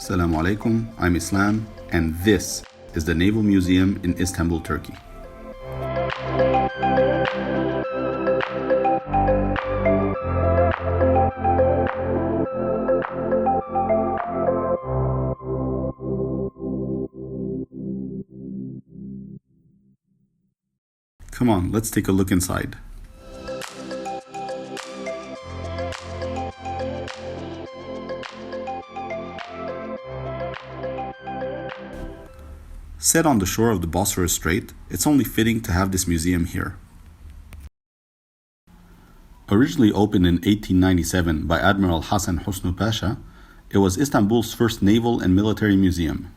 Assalamu alaikum, I'm Islam, and this is the Naval Museum in Istanbul, Turkey. Come on, let's take a look inside. Set on the shore of the Bosphorus strait, it's only fitting to have this museum here. Originally opened in 1897 by Admiral Hasan Husnu Pasha, it was Istanbul's first naval and military museum.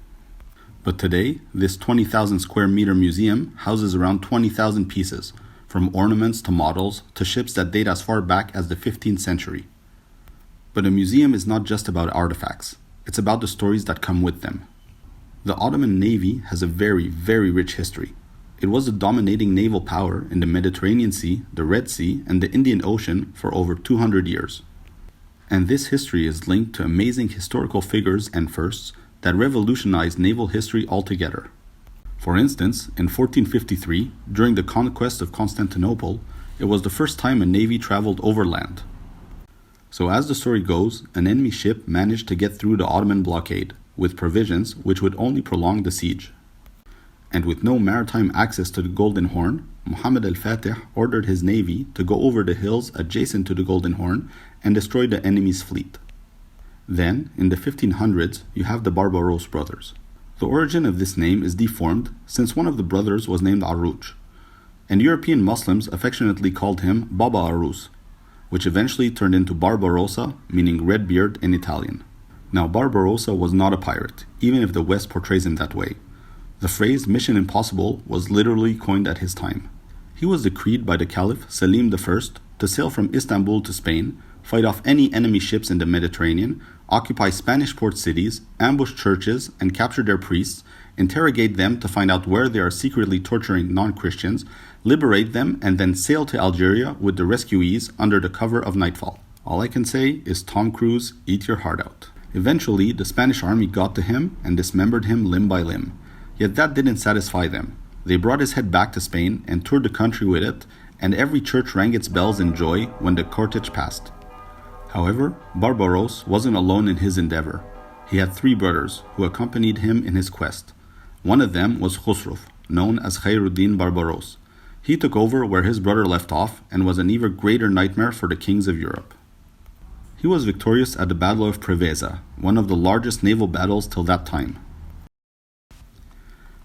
But today, this 20,000 square meter museum houses around 20,000 pieces, from ornaments to models to ships that date as far back as the 15th century. But a museum is not just about artifacts, it's about the stories that come with them. The Ottoman Navy has a very, very rich history. It was the dominating naval power in the Mediterranean Sea, the Red Sea, and the Indian Ocean for over 200 years. And this history is linked to amazing historical figures and firsts that revolutionized naval history altogether. For instance, in 1453, during the conquest of Constantinople, it was the first time a navy traveled overland. So as the story goes, an enemy ship managed to get through the Ottoman blockade, with provisions which would only prolong the siege. And with no maritime access to the Golden Horn, Muhammad al-Fatih ordered his navy to go over the hills adjacent to the Golden Horn and destroy the enemy's fleet. Then, in the 1500s, you have the Barbarossa Brothers. The origin of this name is deformed since one of the brothers was named Arruch, and European Muslims affectionately called him Baba Arus, which eventually turned into Barbarossa, meaning red beard in Italian. Now, Barbarossa was not a pirate, even if the West portrays him that way. The phrase Mission Impossible was literally coined at his time. He was decreed by the Caliph Selim I to sail from Istanbul to Spain, fight off any enemy ships in the Mediterranean, occupy Spanish port cities, ambush churches, and capture their priests, interrogate them to find out where they are secretly torturing non-Christians, liberate them, and then sail to Algeria with the rescuees under the cover of nightfall. All I can say is Tom Cruise, eat your heart out. Eventually, the Spanish army got to him and dismembered him limb by limb. Yet that didn't satisfy them. They brought his head back to Spain and toured the country with it, and every church rang its bells in joy when the cortege passed. However, Barbaross wasn't alone in his endeavor. He had three brothers who accompanied him in his quest. One of them was Khusrov, known as Hayreddin Barbaross. He took over where his brother left off and was an even greater nightmare for the kings of Europe. He was victorious at the Battle of Preveza, one of the largest naval battles till that time.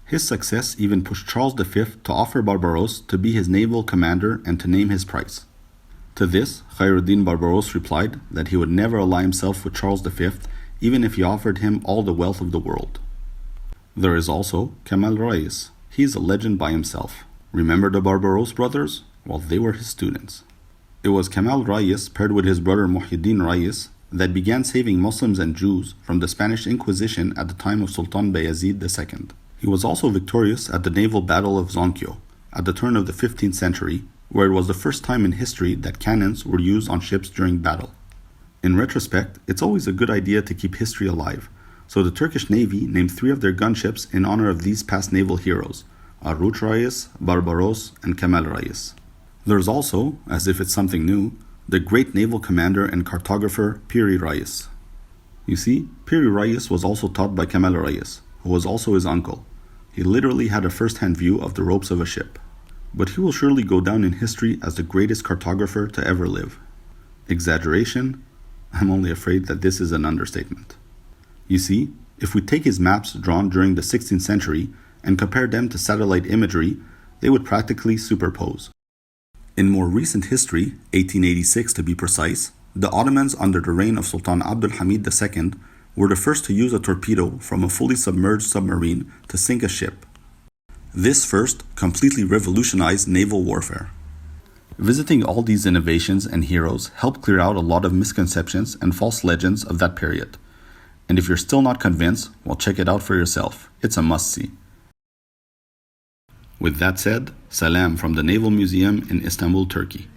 His success even pushed Charles V to offer Barbaross to be his naval commander and to name his price. To this, Hayreddin Barbaross replied that he would never ally himself with Charles V, even if he offered him all the wealth of the world. There is also Camilo Reyes. He is a legend by himself. Remember the Barbarossa brothers? Well, they were his students. It was Camilo Reyes paired with his brother Muhyiddin Reyes that began saving Muslims and Jews from the Spanish Inquisition at the time of Sultan Bayezid II. He was also victorious at the naval battle of Zonquio at the turn of the 15th century, where it was the first time in history that cannons were used on ships during battle. In retrospect, it's always a good idea to keep history alive, so the Turkish Navy named three of their gunships in honor of these past naval heroes, Arruch Reyes, Barbaross, and Camilo Reyes. There's also, as if it's something new, the great naval commander and cartographer Pierre Rice. You see, Pierre Rice was also taught by Camilo Reyes, who was also his uncle. He literally had a first-hand view of the ropes of a ship. But he will surely go down in history as the greatest cartographer to ever live. Exaggeration? I'm only afraid that this is an understatement. You see, if we take his maps drawn during the 16th century and compare them to satellite imagery, they would practically superpose. In more recent history, 1886 to be precise, the Ottomans under the reign of Sultan Abdul Hamid II were the first to use a torpedo from a fully submerged submarine to sink a ship. This first completely revolutionized naval warfare. Visiting all these innovations and heroes helped clear out a lot of misconceptions and false legends of that period. And if you're still not convinced, well, check it out for yourself. It's a must-see. With that said, salam from the Naval Museum in Istanbul, Turkey.